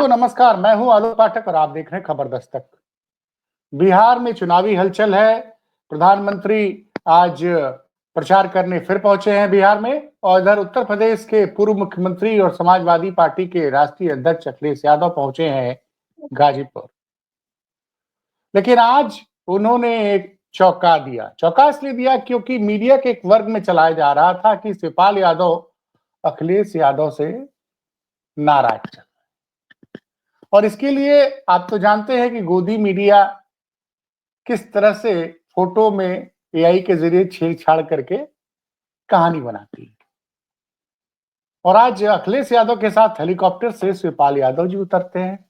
को नमस्कार, मैं हूं आलोक पाठक और आप देख रहे हैं खबर दस्तक। बिहार में चुनावी हलचल है। प्रधानमंत्री आज प्रचार करने फिर पहुंचे हैं बिहार में, और इधर उत्तर प्रदेश के पूर्व मुख्यमंत्री और समाजवादी पार्टी के राष्ट्रीय अध्यक्ष अखिलेश यादव पहुंचे हैं गाजीपुर। लेकिन आज उन्होंने एक चौंका दिया। चौंका इसलिए दिया क्योंकि मीडिया के एक वर्ग में चलाया जा रहा था कि शिवपाल यादव अखिलेश यादव से नाराज चल, और इसके लिए आप तो जानते हैं कि गोदी मीडिया किस तरह से फोटो में एआई के जरिए छेड़छाड़ करके कहानी बनाती है। और आज अखिलेश यादव के साथ हेलीकॉप्टर से शिवपाल यादव जी उतरते हैं,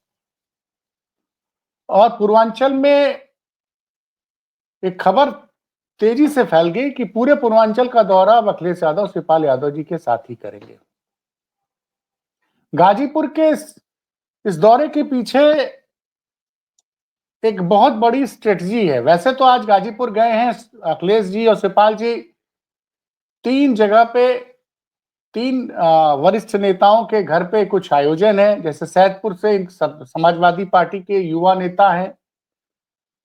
और पूर्वांचल में एक खबर तेजी से फैल गई कि पूरे पूर्वांचल का दौरा अब अखिलेश यादव शिवपाल यादव जी के साथ ही करेंगे। गाजीपुर के इस दौरे के पीछे एक बहुत बड़ी स्ट्रेटजी है। वैसे तो आज गाजीपुर गए हैं अखिलेश जी और शिवपाल जी, तीन जगह पे तीन वरिष्ठ नेताओं के घर पे कुछ आयोजन है। जैसे सैदपुर से समाजवादी पार्टी के युवा नेता हैं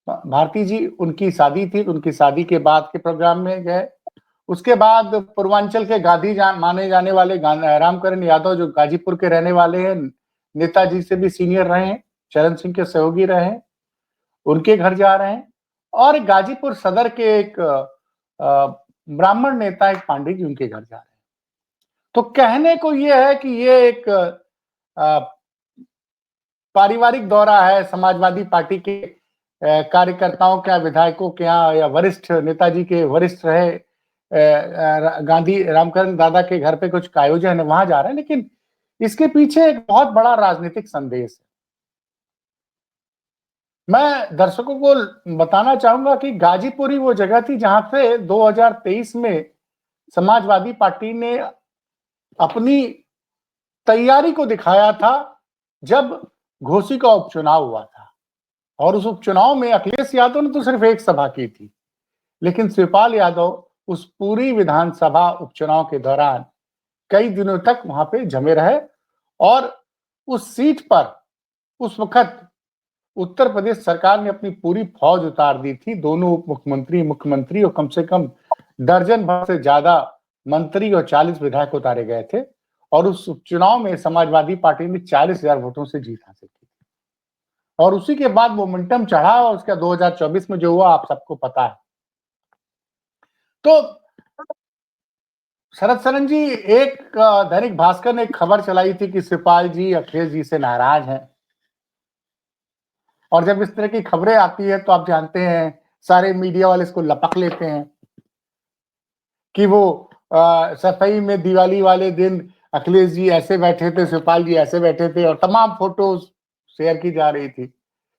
भारती जी, उनकी शादी थी, उनकी शादी के बाद के प्रोग्राम में गए। उसके बाद पूर्वांचल के गांधी माने जाने वाले रामकरण यादव, जो गाजीपुर के रहने वाले हैं, नेताजी से भी सीनियर रहे हैं, चरण सिंह के सहयोगी रहे हैं, उनके घर जा रहे हैं। और गाजीपुर सदर के एक ब्राह्मण नेता, एक पांडे जी, उनके घर जा रहे हैं। तो कहने को यह है कि ये एक पारिवारिक दौरा है समाजवादी पार्टी के कार्यकर्ताओं के, विधायकों के यहाँ, या वरिष्ठ नेताजी के वरिष्ठ रहे गांधी रामकरण दादा के घर पे कुछ आयोजन है, वहां जा रहे हैं। लेकिन इसके पीछे एक बहुत बड़ा राजनीतिक संदेश है। मैं दर्शकों को बताना चाहूंगा कि गाजीपुर ही वो जगह थी जहां से 2023 में समाजवादी पार्टी ने अपनी तैयारी को दिखाया था, जब घोसी का उपचुनाव हुआ था। और उस उपचुनाव में अखिलेश यादव ने तो सिर्फ एक सभा की थी, लेकिन शिवपाल यादव उस पूरी विधानसभा उपचुनाव के दौरान कई दिनों तक वहां पे जमे रहे। और उस सीट पर उस वक्त उत्तर प्रदेश सरकार ने अपनी पूरी फौज उतार दी थी। दोनों उप मुख्यमंत्री, मुख्यमंत्री और कम से कम दर्जन भर से ज्यादा मंत्री और 40 विधायक उतारे गए थे। और उस उपचुनाव में समाजवादी पार्टी ने 40,000 वोटों से जीत हासिल की। और उसी के बाद मोमेंटम चढ़ा, और उसका 2024 में जो हुआ आप सबको पता है। तो शरद सरन जी, एक दैनिक भास्कर ने एक खबर चलाई थी कि शिवपाल जी अखिलेश जी से नाराज हैं। और जब इस तरह की खबरें आती है तो आप जानते हैं सारे मीडिया वाले इसको लपक लेते हैं कि वो सफाई में दिवाली वाले दिन अखिलेश जी ऐसे बैठे थे, शिवपाल जी ऐसे बैठे थे, और तमाम फोटोज शेयर की जा रही थी।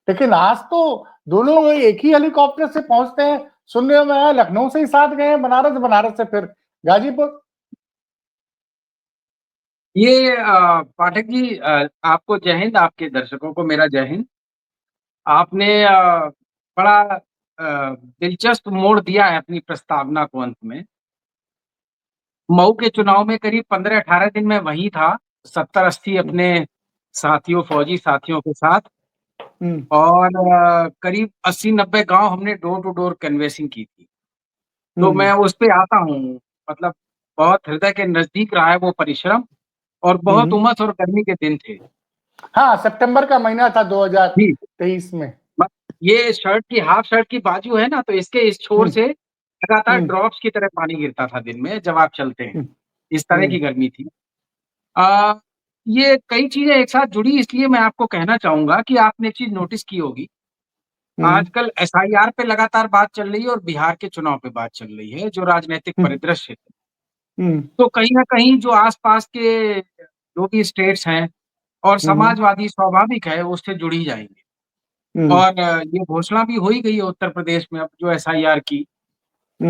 लेकिन आज तो दोनों एक ही हेलीकॉप्टर से पहुंचते हैं। सुनने में आया लखनऊ से ही साथ गए हैं बनारस, बनारस से फिर गाजीपुर। ये पाठक जी, आपको जय हिंद, आपके दर्शकों को मेरा जय हिंद। आपने बड़ा दिलचस्प मोड़ दिया है अपनी प्रस्तावना को अंत में। मऊ के चुनाव में करीब 15-18 दिन में वही था, 70-80 अपने साथियों, फौजी साथियों के साथ, और करीब 80-90 गांव हमने डोर टू डोर कैनवेसिंग की थी। तो मैं उस पे आता हूँ। मतलब बहुत हृदय के नजदीक रहा है वो परिश्रम, और बहुत उमस और गर्मी के दिन थे। हाँ, सितंबर का महीना था जी, 2023 में। ये शर्ट की, हाफ शर्ट की बाजू है ना, तो इसके इस छोर से लगातार ड्रॉप्स की तरह पानी गिरता था दिन में जब आप चलते हैं। इस तरह की गर्मी थी। ये कई चीजें एक साथ जुड़ी, इसलिए मैं आपको कहना चाहूंगा कि आपने एक चीज नोटिस की होगी। आजकल एसआईआर पे लगातार बात चल रही है और बिहार के चुनाव पे बात चल रही है, जो राजनीतिक परिदृश्य है। तो कहीं ना कहीं जो आसपास के जो भी स्टेट्स हैं और समाजवादी, स्वाभाविक है, उससे जुड़ ही जाएंगे। और ये घोषणा भी हो ही गई है उत्तर प्रदेश में अब जो एसआईआर की।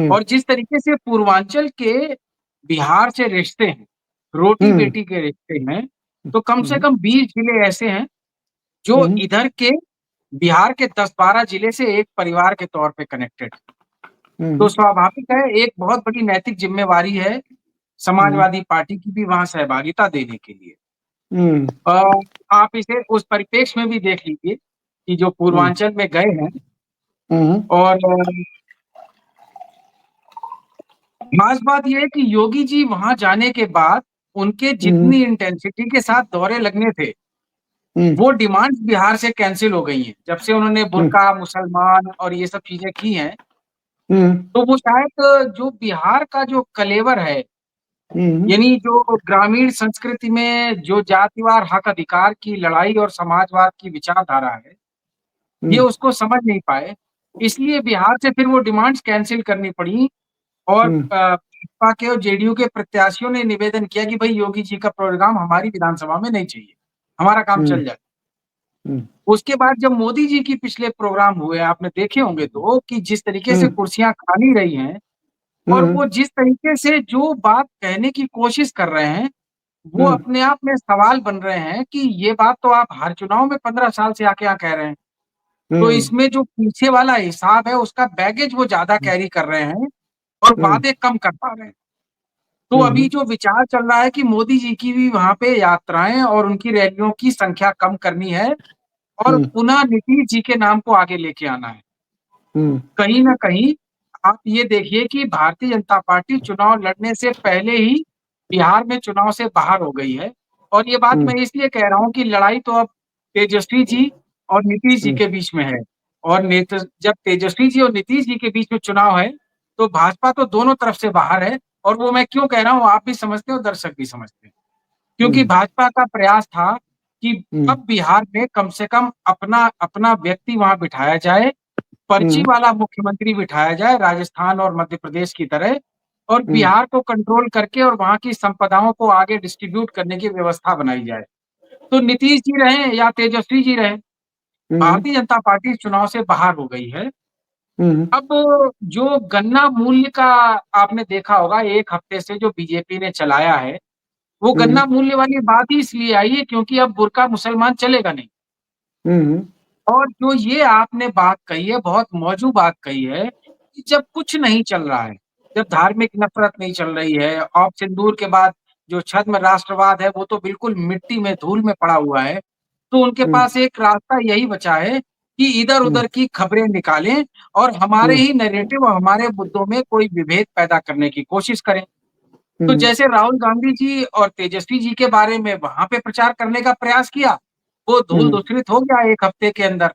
और जिस तरीके से पूर्वांचल के बिहार से रिश्ते हैं, रोटी बेटी के रिश्ते हैं, तो कम से कम 20 जिले ऐसे हैं जो इधर के बिहार के 10-12 जिले से एक परिवार के तौर पे कनेक्टेड। तो स्वाभाविक है, एक बहुत बड़ी नैतिक जिम्मेवारी है समाजवादी पार्टी की भी वहां सहभागिता देने के लिए। आप इसे उस परिप्रेक्ष्य में भी देख लीजिए कि जो पूर्वांचल में गए हैं और खास बात ये है कि योगी जी वहां जाने के बाद उनके जितनी इंटेंसिटी के साथ दौरे लगने थे वो डिमांड्स बिहार से कैंसिल हो गई हैं। जब से उन्होंने बुर्का, मुसलमान और ये सब चीजें की हैं, तो वो शायद जो बिहार का जो कलेवर है, यानी जो ग्रामीण संस्कृति में जो जातिवार हक अधिकार की लड़ाई और समाजवाद की विचारधारा है, ये उसको समझ नहीं पाए। इसलिए बिहार से फिर वो डिमांड्स कैंसिल करनी पड़ी और भाजपा के और जेडीयू के प्रत्याशियों ने निवेदन किया कि भाई योगी जी का प्रोग्राम हमारी विधानसभा में नहीं चाहिए, हमारा काम चल जाए। उसके बाद जब मोदी जी की पिछले प्रोग्राम हुए, आपने देखे होंगे तो कि जिस तरीके से कुर्सियां खाली रही हैं और वो जिस तरीके से जो बात कहने की कोशिश कर रहे हैं, वो अपने आप में सवाल बन रहे हैं कि ये बात तो आप हर चुनाव में 15 साल से आके यहाँ कह रहे हैं। तो इसमें जो पीछे वाला हिसाब है, उसका बैगेज वो ज्यादा कैरी कर रहे हैं और वादे कम कर पा रहे हैं। तो अभी जो विचार चल रहा है कि मोदी जी की भी वहां पे यात्राएं और उनकी रैलियों की संख्या कम करनी है और पुनः नीतीश जी के नाम को आगे लेके आना है। कहीं ना कहीं आप ये देखिए कि भारतीय जनता पार्टी चुनाव लड़ने से पहले ही बिहार में चुनाव से बाहर हो गई है। और ये बात मैं इसलिए कह रहा हूं कि लड़ाई तो अब तेजस्वी जी और नीतीश जी के बीच में है। और जब तेजस्वी जी और नीतीश जी के बीच में चुनाव है, तो भाजपा तो दोनों तरफ से बाहर है। और वो मैं क्यों कह रहा हूँ, आप भी समझते हो, दर्शक भी समझते हैं। क्योंकि भाजपा का प्रयास था कि अब बिहार में कम से कम अपना अपना व्यक्ति वहां बिठाया जाए, पर्ची वाला मुख्यमंत्री बिठाया जाए राजस्थान और मध्य प्रदेश की तरह, और बिहार को कंट्रोल करके और वहां की संपदाओं को आगे डिस्ट्रीब्यूट करने की व्यवस्था बनाई जाए। तो नीतीश जी रहे या तेजस्वी जी रहे, भारतीय जनता पार्टी चुनाव से बाहर हो गई है। अब जो गन्ना मूल्य का आपने देखा होगा, एक हफ्ते से जो बीजेपी ने चलाया है, वो गन्ना मूल्य वाली बात ही इसलिए आई है क्योंकि अब बुर्का मुसलमान चलेगा नहीं। और जो ये आपने बात कही है, बहुत मौजू बात कही है कि जब कुछ नहीं चल रहा है, जब धार्मिक नफरत नहीं चल रही है, और सिंदूर के बाद जो छद्म राष्ट्रवाद है वो तो बिल्कुल मिट्टी में धूल में पड़ा हुआ है, तो उनके पास एक रास्ता यही बचा है कि इधर उधर की खबरें निकालें और हमारे ही नैरेटिव और हमारे मुद्दों में कोई विभेद पैदा करने की कोशिश करें। तो जैसे राहुल गांधी जी और तेजस्वी जी के बारे में वहां पे प्रचार करने का प्रयास किया, वो धूल धूसरित हो गया एक हफ्ते के अंदर।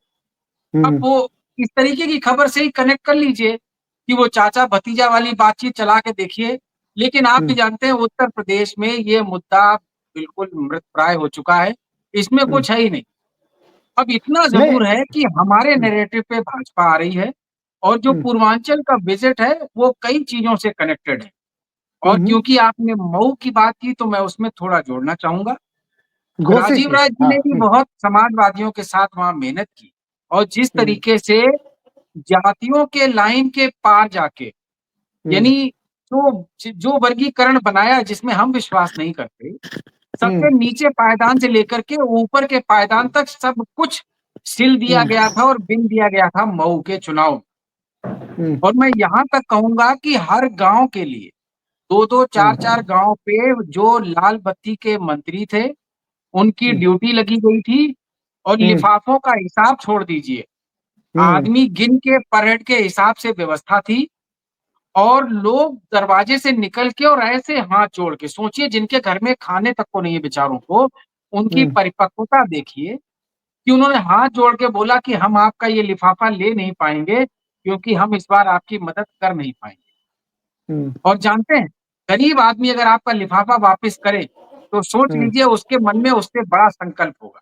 अब वो इस तरीके की खबर से ही कनेक्ट कर लीजिए कि वो चाचा भतीजा वाली बातचीत चला के देखिए। लेकिन आप भी जानते हैं उत्तर प्रदेश में ये मुद्दा बिल्कुल मृतप्राय हो चुका है, इसमें कुछ है ही नहीं। अब इतना नहीं। जरूर है कि हमारे नैरेटिव पे भाजपा आ रही है और जो पूर्वांचल का विजिट है वो कई चीजों से कनेक्टेड है। और क्योंकि आपने मऊ की बात की तो मैं उसमें थोड़ा जोड़ना चाहूंगा। घोषित राजीव की। राय जी हाँ। ने भी बहुत समाजवादियों के साथ वहां मेहनत की और जिस हम्म, तरीके से जातियों के लाइन के पार जाके, हम्म, यानी जो जो वर्गीकरण बनाया जिसमें हम विश्वास नहीं करते, हम्म, सबसे नीचे पायदान से लेकर के ऊपर के पायदान तक सब कुछ सिल दिया हम्म, गया था और बिन दिया गया था मऊ के चुनाव में। हम्म, और मैं यहाँ तक कहूंगा कि हर गांव के लिए दो दो चार चार हम्म, गांव पे जो लाल बत्ती के मंत्री थे, उनकी हम्म, ड्यूटी लगी गई थी। और हम्म, लिफाफों का हिसाब छोड़ दीजिए, हम्म, आदमी गिन के पर हेड के हिसाब से व्यवस्था थी। और लोग दरवाजे से निकल के और ऐसे हाथ जोड़ के, सोचिए जिनके घर में खाने तक को नहीं है बेचारों को, उनकी हम्म, परिपक्वता देखिए कि उन्होंने हाथ जोड़ के बोला कि हम आपका ये लिफाफा ले नहीं पाएंगे क्योंकि हम इस बार आपकी मदद कर नहीं पाएंगे। हम्म, और जानते हैं, गरीब आदमी अगर आपका लिफाफा वापस करे तो सोच हम्म, लीजिए उसके मन में उससे बड़ा संकल्प होगा।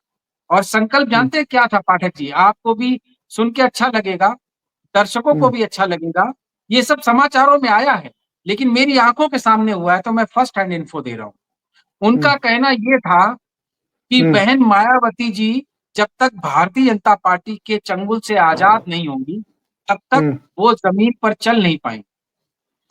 और संकल्प हम्म, जानते हैं क्या था पाठक जी, आपको भी सुन के अच्छा लगेगा, दर्शकों को हम्म, भी अच्छा लगेगा। ये सब समाचारों में आया है लेकिन मेरी आंखों के सामने हुआ है तो मैं फर्स्ट हैंड इन्फो दे रहा हूं। हम्म, उनका कहना ये था कि हम्म, बहन मायावती जी जब तक भारतीय जनता पार्टी के चंगुल से आजाद नहीं होंगी, तब तक हम्म, वो जमीन पर चल नहीं पाएंगी।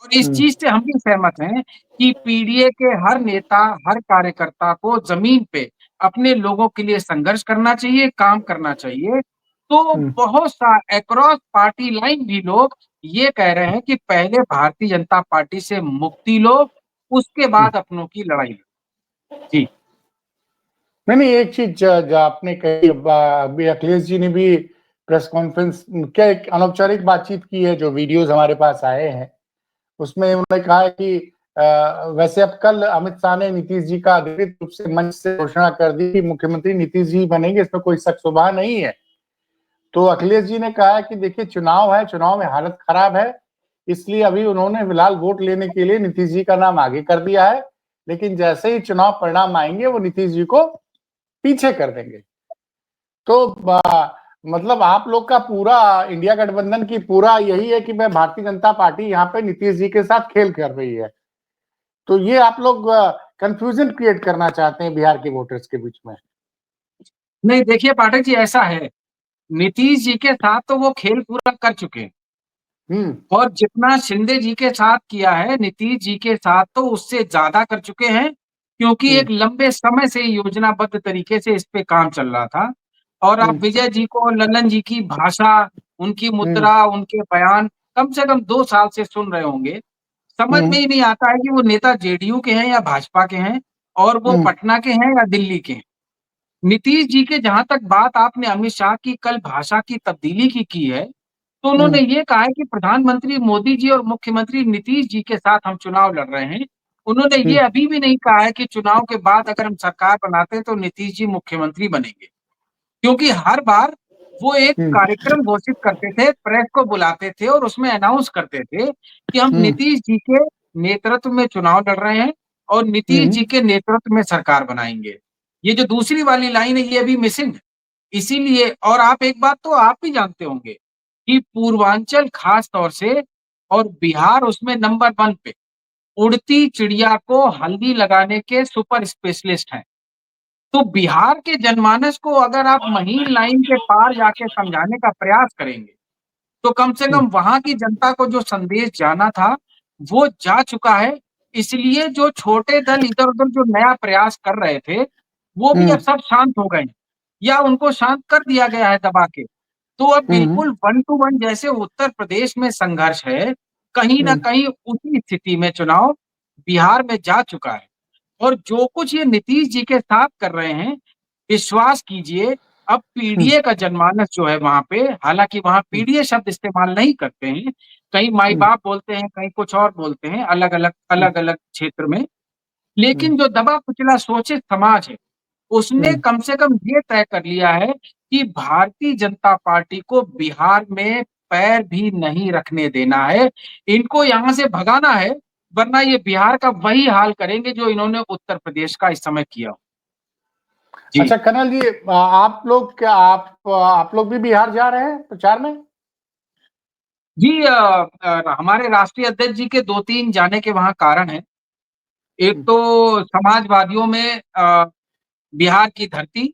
और इस हम्म, चीज से हम भी सहमत हैं कि पीडीए के हर नेता, हर कार्यकर्ता को जमीन पे अपने लोगों के लिए संघर्ष करना चाहिए, काम करना चाहिए। तो हम्म, बहुत सा अक्रॉस पार्टी लाइन भी लोग ये कह रहे हैं कि पहले भारतीय जनता पार्टी से मुक्ति लो, उसके हम्म। बाद अपनों की लड़ाई लो। जी। नहीं नहीं, एक चीज जो आपने कही, अभी अखिलेश जी ने भी प्रेस कॉन्फ्रेंस क्या एक अनौपचारिक बातचीत की है, जो वीडियोस हमारे पास आए हैं उसमें उन्होंने कहा है कि वैसे अब कल अमित शाह ने नीतीश जी का अधिकृत रूप से मंच से घोषणा कर दी कि मुख्यमंत्री नीतीश जी बनेंगे, इसमें कोई शक शुबा नहीं है। तो अखिलेश जी ने कहा है कि देखिए चुनाव है, चुनाव में हालत खराब है, इसलिए अभी उन्होंने फिलहाल वोट लेने के लिए नीतीश जी का नाम आगे कर दिया है, लेकिन जैसे ही चुनाव परिणाम आएंगे वो नीतीश जी को पीछे कर देंगे। तो मतलब आप लोग का पूरा इंडिया गठबंधन की पूरा यही है कि मैं भारतीय जनता पार्टी यहाँ पे नीतीश जी के साथ खेल कर रही है, तो ये आप लोग कंफ्यूजन क्रिएट करना चाहते हैं बिहार के वोटर्स के बीच में। नहीं देखिए पाठक जी, ऐसा है, नीतीश जी के साथ तो वो खेल पूरा कर चुके हैं, और जितना शिंदे जी के साथ किया है नीतीश जी के साथ तो उससे ज्यादा कर चुके हैं, क्योंकि एक लंबे समय से योजनाबद्ध तरीके से इस पे काम चल रहा था। और आप विजय जी को, ललन जी की भाषा, उनकी मुद्रा, उनके बयान कम से कम 2 साल से सुन रहे होंगे। समझ में ही नहीं आता है कि वो नेता जेडीयू के हैं या भाजपा के हैं, और वो पटना के हैं या दिल्ली के हैं। नीतीश जी के जहां तक बात आपने अमित शाह की कल भाषा की तब्दीली की है, तो उन्होंने ये कहा है कि प्रधानमंत्री मोदी जी और मुख्यमंत्री नीतीश जी के साथ हम चुनाव लड़ रहे हैं। उन्होंने ये अभी भी नहीं कहा है कि चुनाव के बाद अगर हम सरकार बनाते हैं तो नीतीश जी मुख्यमंत्री बनेंगे, क्योंकि हर बार वो एक कार्यक्रम घोषित करते थे, प्रेस को बुलाते थे और उसमें अनाउंस करते थे कि हम नीतीश जी के नेतृत्व में चुनाव लड़ रहे हैं और नीतीश जी के नेतृत्व में सरकार बनाएंगे। ये जो दूसरी वाली लाइन है ये अभी मिसिंग है। इसीलिए, और आप एक बात तो आप भी जानते होंगे कि पूर्वांचल खास तौर से और बिहार उसमें नंबर 1 पे उड़ती चिड़िया को हल्दी लगाने के सुपर स्पेशलिस्ट हैं। तो बिहार के जनमानस को अगर आप महीन लाइन के पार जाके समझाने का प्रयास करेंगे, तो कम से कम वहां की जनता को जो संदेश जाना था वो जा चुका है। इसलिए जो छोटे दल इधर उधर जो नया प्रयास कर रहे थे, वो भी अब सब शांत हो गए हैं, या उनको शांत कर दिया गया है दबा के। तो अब बिल्कुल 1 to 1 जैसे उत्तर प्रदेश में संघर्ष है, कहीं ना कहीं उसी स्थिति में चुनाव बिहार में जा चुका है। और जो कुछ ये नीतीश जी के साथ कर रहे हैं, विश्वास कीजिए, अब पीडीए का जनमानस जो है वहां पे, हालांकि वहां पीडीए शब्द इस्तेमाल नहीं करते हैं, कहीं माई बाप बोलते हैं, कहीं कुछ और बोलते हैं, अलग अलग क्षेत्र में, लेकिन जो दबा कुचला शोषित समाज है उसने कम से कम ये तय कर लिया है कि भारतीय जनता पार्टी को बिहार में पैर भी नहीं रखने देना है, इनको यहां से भगाना है, वरना ये बिहार का वही हाल करेंगे जो इन्होंने उत्तर प्रदेश का इस समय किया। जी अच्छा कर्नल जी, आप लोग क्या आप लोग भी बिहार जा रहे हैं प्रचार में? जी, हमारे राष्ट्रीय अध्यक्ष जी के 2-3 जाने के वहां कारण है। एक तो समाजवादियों में बिहार की धरती,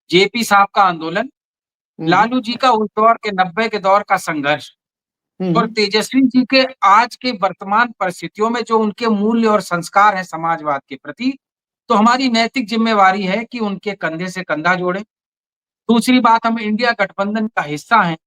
जेपी साहब का आंदोलन, लालू जी का उस दौर के 90 के दौर का संघर्ष, और तेजस्वी जी के आज के वर्तमान परिस्थितियों में जो उनके मूल्य और संस्कार हैं समाजवाद के प्रति, तो हमारी नैतिक जिम्मेवारी है कि उनके कंधे से कंधा जोड़ें। दूसरी बात, हम इंडिया गठबंधन का हिस्सा हैं,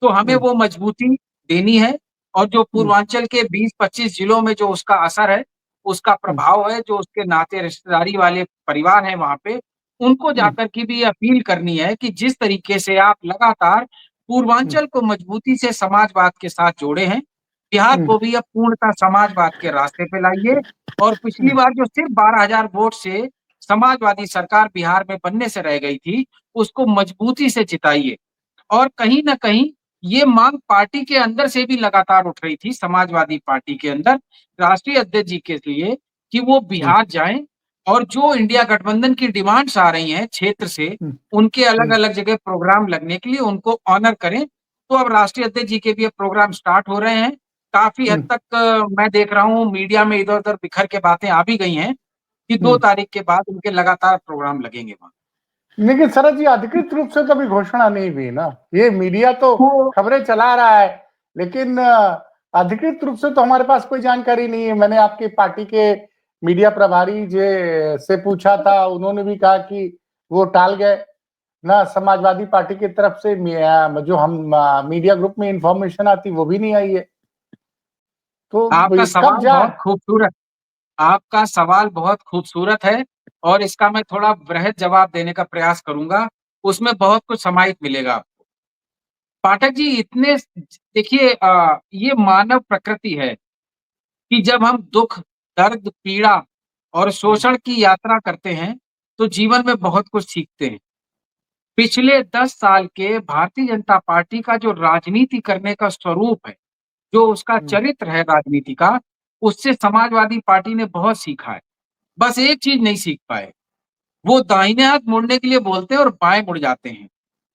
तो हमें वो मजबूती देनी है, और जो पूर्वांचल के 20-25 जिलों में जो उसका असर है, उसका प्रभाव है, जो उसके नाते रिश्तेदारी वाले परिवार हैं वहां पे, उनको जाकर के भी अपील करनी है कि जिस तरीके से आप लगातार पूर्वांचल को मजबूती से समाजवाद के साथ जोड़े हैं, बिहार को भी अब पूर्णतः समाजवाद के रास्ते पे लाइए। और पिछली बार जो सिर्फ 12,000 वोट से समाजवादी सरकार बिहार में बनने से रह गई थी, उसको मजबूती से जिताइए। और कहीं न कहीं ये मांग पार्टी के अंदर से भी लगातार उठ रही थी, समाजवादी पार्टी के अंदर, राष्ट्रीय अध्यक्ष जी के लिए, कि वो बिहार जाएँ और जो इंडिया गठबंधन की डिमांड्स आ रही हैं क्षेत्र से, उनके अलग-अलग जगह प्रोग्राम लगने के लिए उनको ऑनर करें। तो अब राष्ट्रीय अध्यक्ष जी के भी अब प्रोग्राम स्टार्ट हो रहे हैं। काफ़ी हद तक मैं देख रहा हूँ मीडिया में इधर-उधर बिखर के बातें आ भी गई हैं कि 2 तारीख के बाद उनके लगातार प्रोग्राम लगेंगे वहाँ। लेकिन शरद जी, अधिकृत रूप से तो अभी घोषणा नहीं हुई ना, ये मीडिया तो तो खबरें चला रहा है, लेकिन अधिकृत रूप से तो हमारे पास कोई जानकारी नहीं है। मैंने आपकी पार्टी के मीडिया प्रभारी जे से पूछा था, उन्होंने भी कहा कि वो टाल गए ना, समाजवादी पार्टी की तरफ से जो हम मीडिया ग्रुप में इंफॉर्मेशन आती वो भी नहीं आई है। तो आपका कब सवाल बहुत जाए? खूबसूरत आपका सवाल बहुत खूबसूरत है, और इसका मैं थोड़ा वृहद जवाब देने का प्रयास करूंगा, उसमें बहुत कुछ समाहित मिलेगा आपको। पाठक जी, इतने देखिए, ये मानव प्रकृति है कि जब हम दुख, दर्द, पीड़ा और शोषण की यात्रा करते हैं, तो जीवन में बहुत कुछ सीखते हैं। पिछले 10 साल के भारतीय जनता पार्टी का जो राजनीति करने का स्वरूप है, जो उसका चरित्र है राजनीति का, उससे समाजवादी पार्टी ने बहुत सीखा है। बस एक चीज नहीं सीख पाए, वो दाहिने हाथ मुड़ने के लिए बोलते हैं और बाएं मुड़ जाते हैं।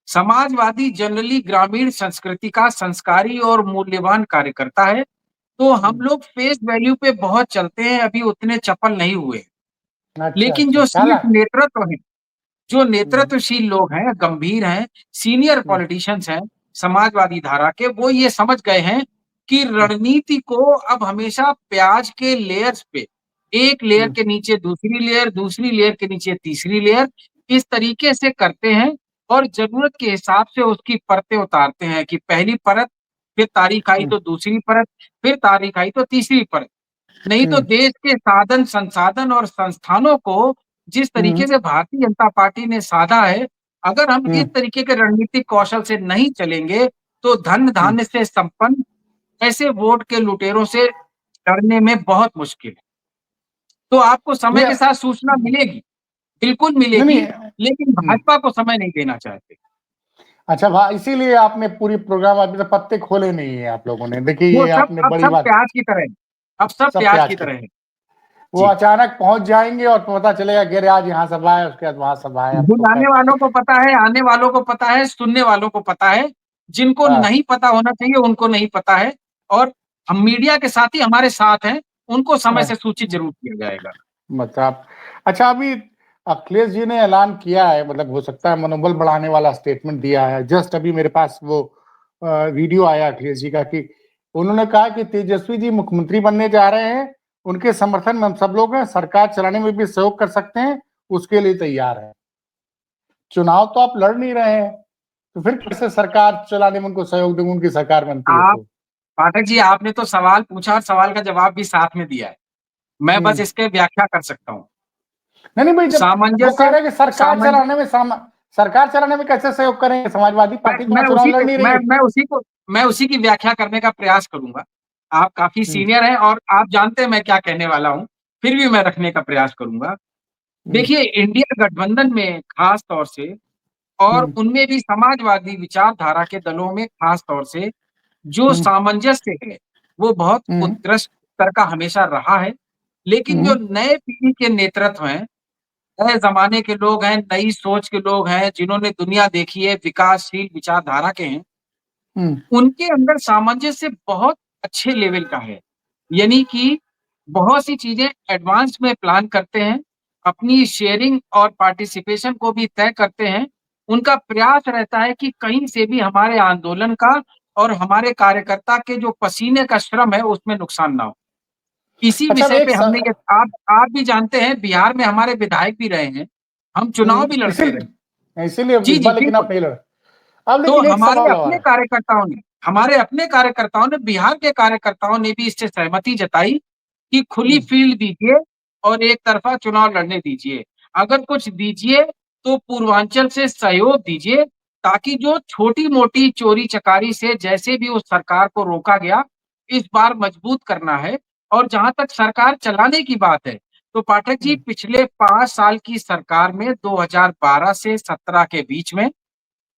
समाजवादी जनरली ग्रामीण संस्कृति का संस्कारी और मूल्यवान कार्यकर्ता है, तो हम लोग फेस वैल्यू पे बहुत चलते हैं, अभी उतने चपल नहीं हुए। अच्छा लेकिन अच्छा, जो ख्याल शीर्ष है। नेतृत्व है, जो हम्म, नेतृत्वशील लोग हैं, गंभीर हैं, सीनियर हम्म, पॉलिटिशियंस हैं, समाजवादी धारा के, वो ये समझ गए हैं कि हम्म, रणनीति को अब हमेशा प्याज के लेयर्स पे, एक लेयर हम्म, के नीचे दूसरी लेयर, दूसरी लेयर के नीचे तीसरी लेयर, इस तरीके से करते हैं और जरूरत के हिसाब से उसकी परतें उतारते हैं कि पहली परत, फिर तारीख आई हम्म, तो दूसरी परत, फिर तारीख आई तो तीसरी परत। नहीं तो हम्म, देश के साधन, संसाधन और संस्थानों को जिस हम्म, तरीके से भारतीय जनता पार्टी ने साधा है, अगर हम इस हम्म, तरीके के रणनीतिक कौशल से नहीं चलेंगे, तो धन हम्म। धान्य से संपन्न ऐसे वोट के लुटेरों से लड़ने में बहुत मुश्किल है। तो आपको समय ये के साथ सूचना मिलेगी, बिल्कुल नहीं मिलेगी, नहीं। लेकिन भाजपा को समय नहीं देना चाहते। अच्छा भाई, इसीलिए आपने पूरी प्रोग्राम अभी तक पत्ते खोले नहीं है आप लोगों ने। देखिए वो ये सब आपने अब बड़ी सब बात। प्याज की तरह है, अब सब सब प्याज प्याज की के, तरह है। वो जी, अचानक पहुंच जाएंगे और पता चलेगा कि अरे आज यहाँ सभा है, उसके बाद वहां सभा है, अब तो बुलाने खैर। वालों को पता है, आने वालों को पता है, सुनने वालों को पता है, जिनको हाँ, नहीं पता होना चाहिए उनको नहीं पता है। और हम मीडिया के साथ ही हमारे साथ हैं, उनको समय हाँ, से सूचित जरूर किया जाएगा। मतलब अच्छा, अभी अखिलेश जी ने ऐलान किया है, मतलब हो सकता है मनोबल बढ़ाने वाला स्टेटमेंट दिया है। जस्ट अभी मेरे पास वो वीडियो आया अखिलेश जी का कि उन्होंने कहा कि तेजस्वी जी मुख्यमंत्री बनने जा रहे हैं, उनके समर्थन में हम सब लोग हैं, सरकार चलाने में भी सहयोग कर सकते हैं, उसके लिए तैयार है। चुनाव तो आप लड़ नहीं रहे हैं, तो फिर कैसे सरकार चलाने में उनको सहयोग देंगे, उनकी सरकार बनती है आप तो। पाठक जी, आपने तो सवाल पूछा और सवाल का जवाब भी साथ में दिया है। मैं बस हम्म। इसके व्याख्या कर सकता हूँ। नहीं नहीं भाई, जब वो कह सामंजस्य, रहे हैं कि सरकार सामंजस्य, चलाने में सरकार चलाने में कैसे सहयोग करेंगे, समाजवादी पार्टी तो वहां चुनाव लड़ नहीं रही है। मैं उसी की व्याख्या करने का प्रयास करूंगा। आप काफी हम्म, सीनियर हैं और आप जानते हैं मैं क्या कहने वाला हूं, फिर भी मैं रखने का प्रयास करूंगा। हम्म, देखिए, इंडिया गठबंधन में खास तौर से, और हम्म, उनमें भी समाजवादी विचारधारा के दलों में खास तौर से, जो हम्म, सामंजस्य है वो बहुत हम्म, उत्कृष्ट स्तर का हमेशा रहा है। लेकिन जो हम्म, नए पीढ़ी के नेतृत्व हैं, नए जमाने के लोग हैं, नई सोच के लोग हैं, जिन्होंने दुनिया देखी है, विकासशील विचारधारा के हैं, हम्म, उनके अंदर सामंजस्य बहुत अच्छे लेवल का है। यानी कि बहुत सी चीजें एडवांस में प्लान करते हैं, अपनी शेयरिंग और पार्टिसिपेशन को भी तय करते हैं। उनका प्रयास रहता है कि कहीं से भी हमारे आंदोलन का और हमारे कार्यकर्ता के जो पसीने का श्रम है उसमें नुकसान ना हो। इसी अच्छा अब विषय पे हमने ये, आप भी जानते हैं, बिहार में हमारे विधायक भी रहे हैं, हम चुनाव भी लड़ते रहे। इसीलिए इसीलिए जी इस जी बार लेकिन बिल्कुल। आप नहीं लड़। अब तो लेकिन एक सवाल और है। हमारे अपने कार्यकर्ताओं ने, बिहार के कार्यकर्ताओं ने भी इससे सहमति जताई कि खुली हम्म, फील्ड दीजिए और एक तरफा चुनाव लड़ने दीजिए। अगर कुछ दीजिए तो पूर्वांचल से सहयोग दीजिए, ताकि जो छोटी मोटी चोरी चकारी से जैसे भी उस सरकार को रोका गया, इस बार मजबूत करना है। और जहां तक सरकार चलाने की बात है, तो पाठक जी, हम्म, पिछले 5 साल की सरकार में 2012 से 17 के बीच में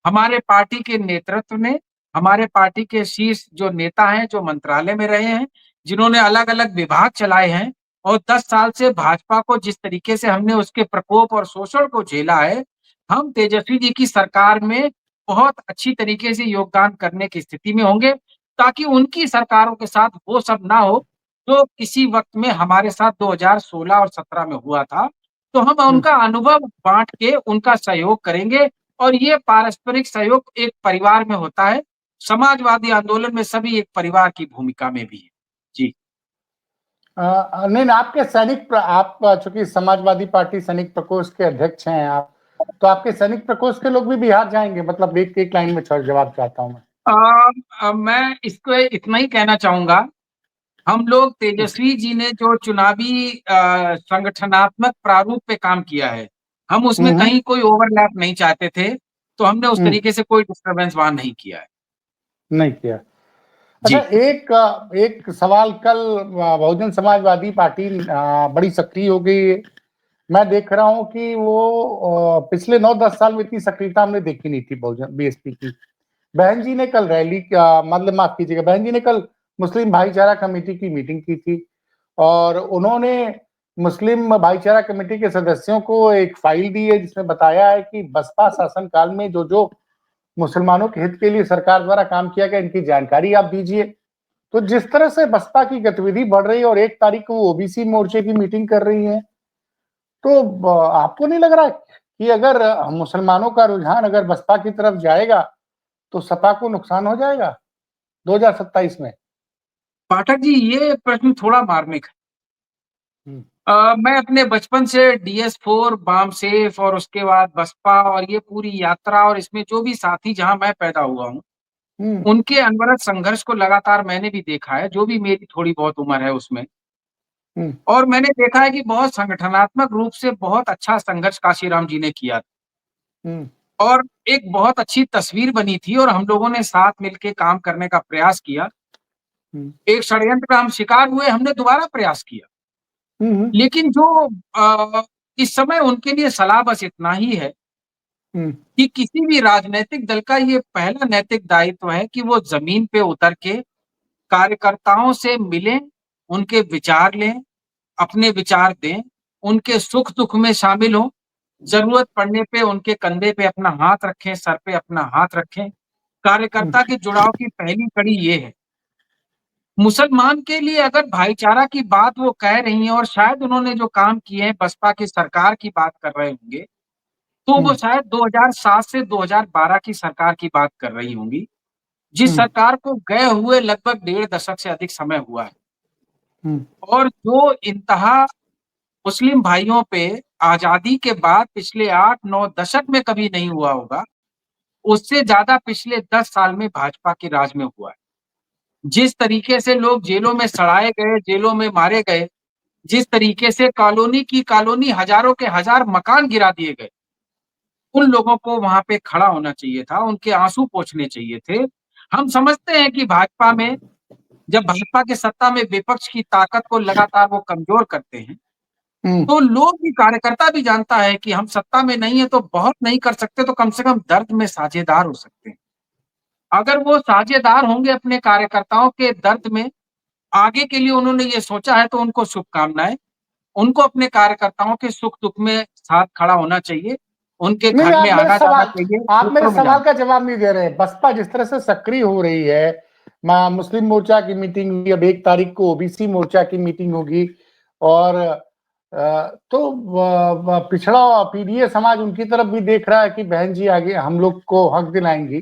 हमारे पार्टी के नेतृत्व ने, हमारे पार्टी के शीर्ष जो नेता हैं, जो मंत्रालय में रहे हैं, जिन्होंने अलग अलग विभाग चलाए हैं, और 10 साल से भाजपा को जिस तरीके से हमने उसके प्रकोप और शोषण को झेला है, हम तेजस्वी जी की सरकार में बहुत अच्छी तरीके से योगदान करने की स्थिति में होंगे, ताकि उनकी सरकारों के साथ वो सब ना हो जो किसी वक्त में हमारे साथ 2016 और 17 में हुआ था। तो हम हम्म। उनका अनुभव बांट के उनका सहयोग करेंगे, और ये पारस्परिक सहयोग एक परिवार में होता है। समाजवादी आंदोलन में सभी एक परिवार की भूमिका में भी है। जी। नहीं नहीं, आपके आप चूंकि समाजवादी पार्टी सैनिक प्रकोष्ठ के अध्यक्ष हैं आप, तो आपके सैनिक प्रकोष्ठ के लोग भी बिहार जाएंगे, मतलब एक एक लाइन में जवाब चाहता हूं मैं। मैं इसको इतना ही कहना चाहूंगा हम लोग तेजस्वी जी ने जो चुनावी संगठनात्मक प्रारूप पे काम किया है, हम उसमें हम्म, कहीं कोई ओवरलैप नहीं चाहते थे, तो हमने उस हम्म, तरीके से कोई डिस्टरबेंस वहां नहीं किया है। नहीं किया। अच्छा, जी एक सवाल, कल बहुजन समाजवादी पार्टी बड़ी सक्रिय हो गई है। मैं देख रहा हूं कि वो पिछले 9-10 साल में इतनी सक्रियता हमने देखी नहीं थी बहुजन बीएसपी की। बहन जी ने कल रैली का मतलब, माफ कीजिएगा, बहन जी ने कल मुस्लिम भाईचारा कमेटी की मीटिंग की थी और उन्होंने मुस्लिम भाईचारा कमेटी के सदस्यों को एक फाइल दी है जिसमें बताया है कि बसपा शासनकाल में जो जो मुसलमानों के हित के लिए सरकार द्वारा काम किया गया, इनकी जानकारी आप दीजिए। तो जिस तरह से बसपा की गतिविधि बढ़ रही है और 1 तारीख को वो ओबीसी मोर्चे की मीटिंग कर रही है, तो आपको नहीं लग रहा कि अगर मुसलमानों का रुझान अगर बसपा की तरफ जाएगा तो सपा को नुकसान हो जाएगा 2027 में? पाठक जी, ये प्रश्न थोड़ा मार्मिक है। हम्म, मैं अपने बचपन से DS4, बामसेफ और उसके बाद बसपा और ये पूरी यात्रा और इसमें जो भी साथी जहां मैं पैदा हुआ हूँ, हम्म, उनके अनवरत संघर्ष को लगातार मैंने भी देखा है, जो भी मेरी थोड़ी बहुत उम्र है उसमें। हम्म, और मैंने देखा है कि बहुत संगठनात्मक रूप से बहुत अच्छा संघर्ष काशीराम जी ने किया हम्म, और एक बहुत अच्छी तस्वीर बनी थी और हम लोगों ने साथ मिलके काम करने का प्रयास किया। हम्म, एक षड्यंत्र का हम शिकार हुए, हमने दोबारा प्रयास किया। हम्म, लेकिन जो इस समय उनके लिए सलाह बस इतना ही है हम्म, कि किसी भी राजनैतिक दल का ये पहला नैतिक दायित्व है कि वो जमीन पे उतर के कार्यकर्ताओं से मिलें, उनके विचार लें, अपने विचार दें, उनके सुख दुख में शामिल हों, जरूरत पड़ने पे उनके कंधे पे अपना हाथ रखें, सर पे अपना हाथ रखें। हम्म, कार्यकर्ता के जुड़ाव की पहली कड़ी ये है। मुसलमान के लिए अगर भाईचारा की बात वो कह रही हैं और शायद उन्होंने जो काम किए हैं बसपा की सरकार की बात कर रहे होंगे, तो वो हम्म, शायद 2007 से 2012 की सरकार की बात कर रही होंगी, जिस हम्म, सरकार को गए हुए लगभग 1.5 दशक से अधिक समय हुआ है हम्म, और जो इंतहा मुस्लिम भाइयों पे आजादी के बाद पिछले 8-9 दशक में कभी नहीं हुआ होगा, उससे ज्यादा पिछले 10 साल में भाजपा के राज में हुआ है। जिस तरीके से लोग जेलों में सड़ाए गए, जेलों में मारे गए, जिस तरीके से कॉलोनी की कॉलोनी हजारों के हजार मकान गिरा दिए गए, उन लोगों को वहां पे खड़ा होना चाहिए था, उनके आंसू पोंछने चाहिए थे। हम समझते हैं कि भाजपा में, जब भाजपा के सत्ता में विपक्ष की ताकत को लगातार वो कमजोर करते हैं, हम्म, तो लोग भी, कार्यकर्ता भी जानता है कि हम सत्ता में नहीं है तो बहुत नहीं कर सकते, तो कम से कम दर्द में साझेदार हो सकते हैं। अगर वो साझेदार होंगे अपने कार्यकर्ताओं के दर्द में, आगे के लिए उन्होंने ये सोचा है, तो उनको शुभकामनाएं। उनको अपने कार्यकर्ताओं के सुख दुख में साथ खड़ा होना चाहिए, उनके नहीं, घर में आना जाना चाहिए, आप मेरे क्षेत्रों में सवाल जाना। का जवाब नहीं दे रहे। बसपा जिस तरह से सक्रिय हो रही है, मुस्लिम मोर्चा की मीटिंग हुई, अब 1 तारीख को ओबीसी मोर्चा की मीटिंग होगी और तो पिछड़ा पीडीए समाज उनकी तरफ भी देख रहा है कि बहन जी आगे हम लोग को हक दिलाएंगी।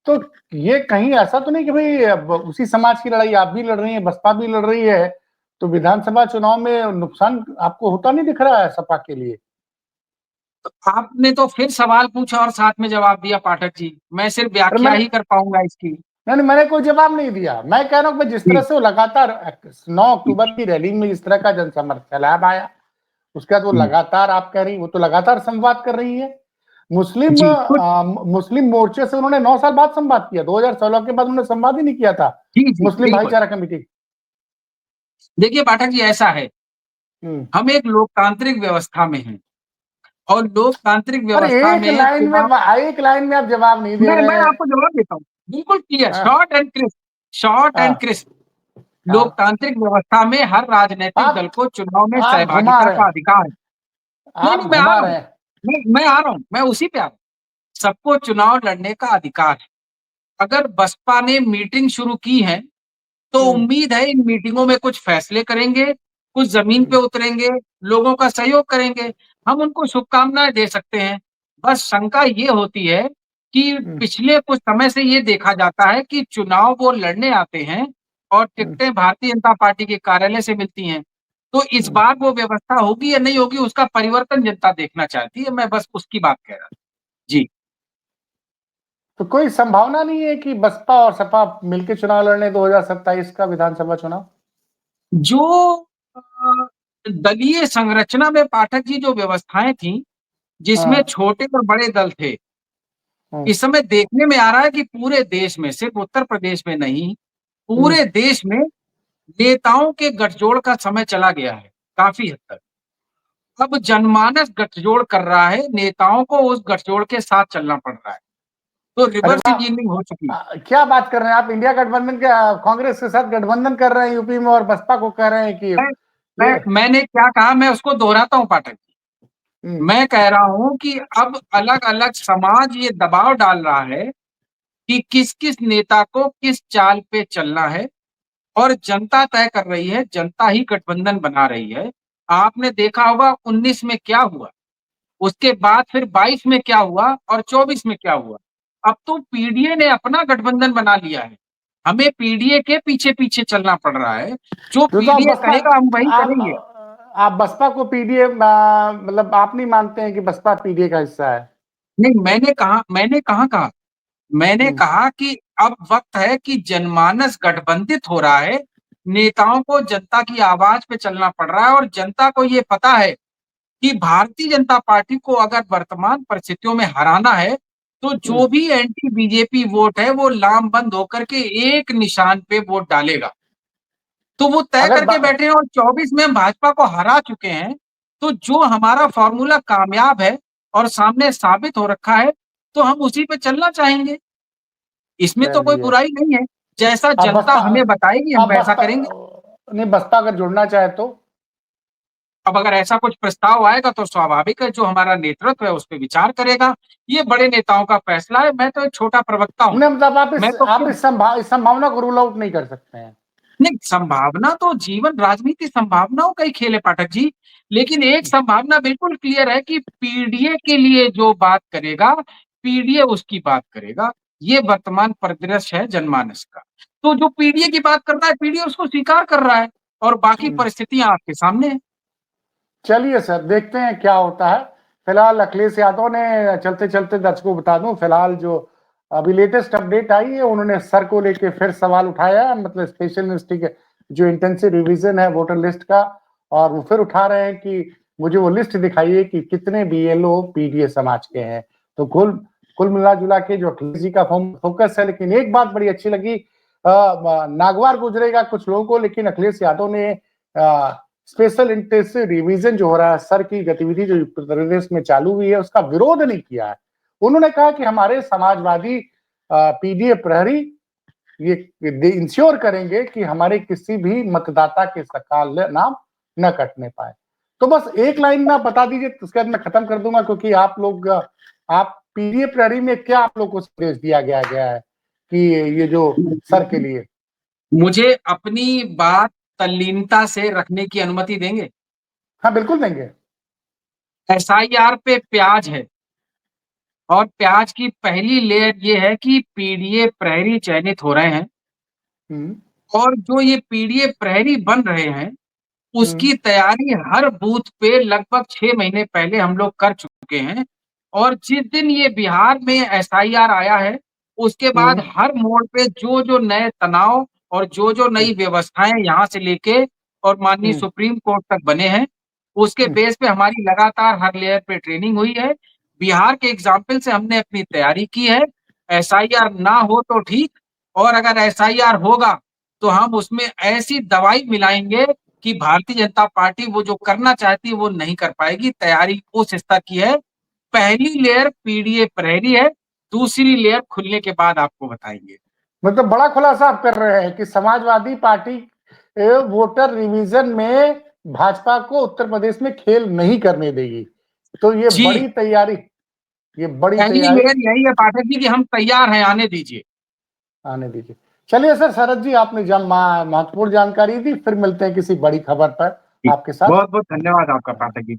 तो ये कहीं ऐसा तो नहीं कि भाई अब उसी समाज की लड़ाई आप भी लड़ रही है, बसपा भी लड़ रही है, तो विधानसभा चुनाव में नुकसान आपको होता नहीं दिख रहा है सपा के लिए? आपने तो फिर सवाल पूछा और साथ में जवाब दिया पाठक जी, मैं सिर्फ अरे व्याख्या मैंने ही कर पाऊंगा इसकी। नहीं नहीं, मैंने कोई जवाब नहीं दिया। मैं कह रहा हूँ कि जिस तरह जी से वो लगातार 9 अक्टूबर की रैली में जिस तरह का जनसमर्थन आया, उसके बाद वो हम्म, लगातार, आप कह रही वो तो लगातार संवाद कर रही है। जी कुछ मुस्लिम मोर्चे से उन्होंने 9 साल बाद संवाद किया, 2016 के बाद उन्होंने संवाद ही नहीं किया था जी जी मुस्लिम बिल्कुल। भाईचारा कमेटी। देखिए पाठक जी, ऐसा है, हम्म। हम एक लोकतांत्रिक व्यवस्था में हैं और लोकतांत्रिक अरे व्यवस्था में चुनाव। एक लाइन में आप जवाब नहीं दे मैं रहे हैं। आपको जवाब देता हूँ, बिल्कुल क्लियर, हाँ, short and crisp, short and हाँ, क्रिस्प। हाँ। लोकतांत्रिक व्यवस्था में हर राजनीतिक दल आप को चुनाव में आप घुमा सहभागिता रहे का हैं, अधिकार है। नहीं नहीं, आप मैं आ घुमा रहा हूँ, रहे हैं। मैं आ रहा हूँ, मैं उसी पे आ रहा हूँ। सबको चुनाव लड़ने का अधिकार है। अगर बसपा ने मीटिंग शुरू की है, तो हम्म, उम्मीद है इन मीटिंगों में कुछ फैसले करेंगे, कुछ जमीन पे हम्म, उतरेंगे, लोगों का सहयोग करेंगे। हम उनको शुभकामनाएं दे सकते हैं। बस शंका ये होती है कि हम्म, पिछले कुछ समय से ये देखा जाता है कि चुनाव वो लड़ने आते हैं और हम्म, टिकटें भारतीय जनता पार्टी के कार्यालय से मिलती हैं। तो इस हम्म। बार वो व्यवस्था होगी या नहीं होगी, उसका परिवर्तन जनता देखना चाहती है। मैं बस उसकी बात कह रहा था। जी तो कोई संभावना नहीं है कि बसपा और सपा मिलकर चुनाव लड़ने 2027 का विधानसभा चुनाव? जो अ, दलीय संरचना में पाठक जी जो व्यवस्थाएं थी, जिसमें हाँ। छोटे और बड़े दल थे, हम्म। इस समय देखने में आ रहा है कि पूरे देश में, सिर्फ उत्तर प्रदेश में नहीं, हम्म। पूरे देश में नेताओं के गठजोड़ का समय चला गया है काफी हद तक। अब जनमानस गठजोड़ कर रहा है, नेताओं को उस गठजोड़ के साथ चलना पड़ रहा है, तो अरे रिवर्स वाह, इंजीनियरिंग हो चुकी। क्या बात कर रहे हैं आप, इंडिया गठबंधन के कांग्रेस के साथ गठबंधन कर रहे हैं यूपी में, और बसपा को कह रहे हैं कि मैं, ये। मैंने क्या कहा, मैं उसको दोहराता हूं पाठक जी। हम्म। मैं कह रहा हूं कि अब अलग अलग समाज ये दबाव डाल रहा है कि किस किस नेता को किस चाल पे चलना है, और जनता तय कर रही है, जनता ही गठबंधन बना रही है। आपने देखा होगा 19 में क्या हुआ, उसके बाद फिर 22 में क्या हुआ और 24 में क्या हुआ। अब तो पीडीए ने अपना गठबंधन बना लिया है, हमें पीडीए के पीछे पीछे चलना पड़ रहा है, जो तो आप पीडीए बसपा, कहेगा हम वही करेंगे। आप बसपा को पीडीए, मतलब आप नहीं मानते हैं कि बसपा पीडीए का हिस्सा है? नहीं, मैंने कहा, मैंने हम्म। कहा कि अब वक्त है कि जनमानस गठबंधित हो रहा है, नेताओं को जनता की आवाज पे चलना पड़ रहा है, और जनता को ये पता है कि भारतीय जनता पार्टी को अगर वर्तमान परिस्थितियों में हराना है, तो हम्म। जो भी एंटी बीजेपी वोट है वो लामबंद होकर के एक निशान पे वोट डालेगा। तो वो तय अगर करके बैठे हैं, और 24 में हम भाजपा को हरा चुके हैं, तो जो हमारा फॉर्मूला कामयाब है और सामने साबित हो रखा है, तो हम उसी पे चलना चाहेंगे। इसमें तो कोई चलिए, बुराई नहीं है, जैसा आप जनता बसपा, हमें बताएगी हम आप वैसा बसपा, करेंगे। नहीं, बसपा अगर जुड़ना चाहे तो? अब अगर ऐसा कुछ प्रस्ताव आएगा तो स्वाभाविक है, जो हमारा नेतृत्व है उस पर विचार करेगा। ये बड़े नेताओं का फैसला है, मैं तो एक छोटा प्रवक्ता हूँ। नहीं, मतलब मैं तो आप खुद, इस संभावना को रूल आउट नहीं कर सकते हैं? नहीं, संभावना तो जीवन राजनीति संभावनाओं का ही खेल है पाठक जी। लेकिन एक संभावना बिल्कुल क्लियर है कि पीडीए के लिए जो बात करेगा, पीडीए उसकी बात करेगा। ये वर्तमान परिदृश्य है जनमानस का। तो जो पीडीए की बात कर रहा है, पीडीए उसको स्वीकार कर रहा है, और बाकी हम्म। परिस्थितियां आपके सामने है। चलिए सर, देखते हैं क्या होता है। फिलहाल अखिलेश यादव ने, चलते चलते दर्शकों को बता दूं, फिलहाल जो अभी लेटेस्ट अपडेट आई है, उन्होंने सर को लेके फिर सवाल उठाया है, मतलब स्पेशल यूनिवर्सिटी के जो इंटेंसिव रिवीजन है वोटर लिस्ट का, और वो फिर उठा रहे हैं कि मुझे वो लिस्ट दिखाइए कि कितने बीएलओ पीडीए समाज के हैं। तो कुल कुल मिला जुला के जो अखिलेश जी का फोकस है, लेकिन एक बात बड़ी अच्छी लगी, नागवार गुजरेगा कुछ लोगों को, लेकिन अखिलेश यादव ने स्पेशल इंटेंसिव रिवीजन जो हो रहा है, सर की गतिविधि जो उत्तर प्रदेश में चालू हुई है, उसका विरोध नहीं किया है। उन्होंने कहा कि हमारे समाजवादी पीडीए प्रहरी ये इंश्योर करेंगे कि हमारे किसी भी मतदाता के सकाल नाम न कटने पाए। तो बस एक लाइन ना बता दीजिए, उसके बाद मैं खत्म कर दूंगा, क्योंकि आप लोग, आप पीडीए प्रहरी में क्या आप लोग को संदेश दिया गया है कि ये जो सर के लिए? मुझे अपनी बात तल्लीनता से रखने की अनुमति देंगे? हाँ, बिल्कुल देंगे। एसआईआर पे प्याज है, और प्याज की पहली लेयर ये है कि पीडीए प्रहरी चयनित हो रहे हैं, हम्म। और जो ये पीडीए प्रहरी बन रहे हैं, हम्म। उसकी तैयारी हर बूथ पे लगभग 6 महीने पहले हम लोग कर चुके हैं। और जिस दिन ये बिहार में एसआईआर आया है, उसके बाद हम्म। हर मोड़ पे जो जो नए तनाव और जो जो नई व्यवस्थाएं यहाँ से लेके और माननीय हम्म। सुप्रीम कोर्ट तक बने हैं, उसके हम्म। बेस पे हमारी लगातार हर लेयर पे ट्रेनिंग हुई है। बिहार के एग्जाम्पल से हमने अपनी तैयारी की है। एसआईआर ना हो तो ठीक, और अगर एसआईआर होगा तो हम उसमें ऐसी दवाई मिलाएंगे कि भारतीय जनता पार्टी वो जो करना चाहती है वो नहीं कर पाएगी। तैयारी उस स्तर की है। पहली लेयर पीडीए प्रहरी है, दूसरी लेयर खुलने के बाद आपको बताएंगे। मतलब बड़ा खुलासा आप कर रहे हैं कि समाजवादी पार्टी वोटर रिवीजन में भाजपा को उत्तर प्रदेश में खेल नहीं करने देगी। तो ये जी, बड़ी तैयारी, ये बड़ी पहली तैयारी लेयर यही है पाठक जी कि हम तैयार हैं, आने दीजिए। आने दीजिए। चलिए सर, शरद जी, आपने महत्वपूर्ण जानकारी दी। फिर मिलते हैं किसी बड़ी खबर पर आपके साथ। बहुत बहुत धन्यवाद आपका पाठक जी।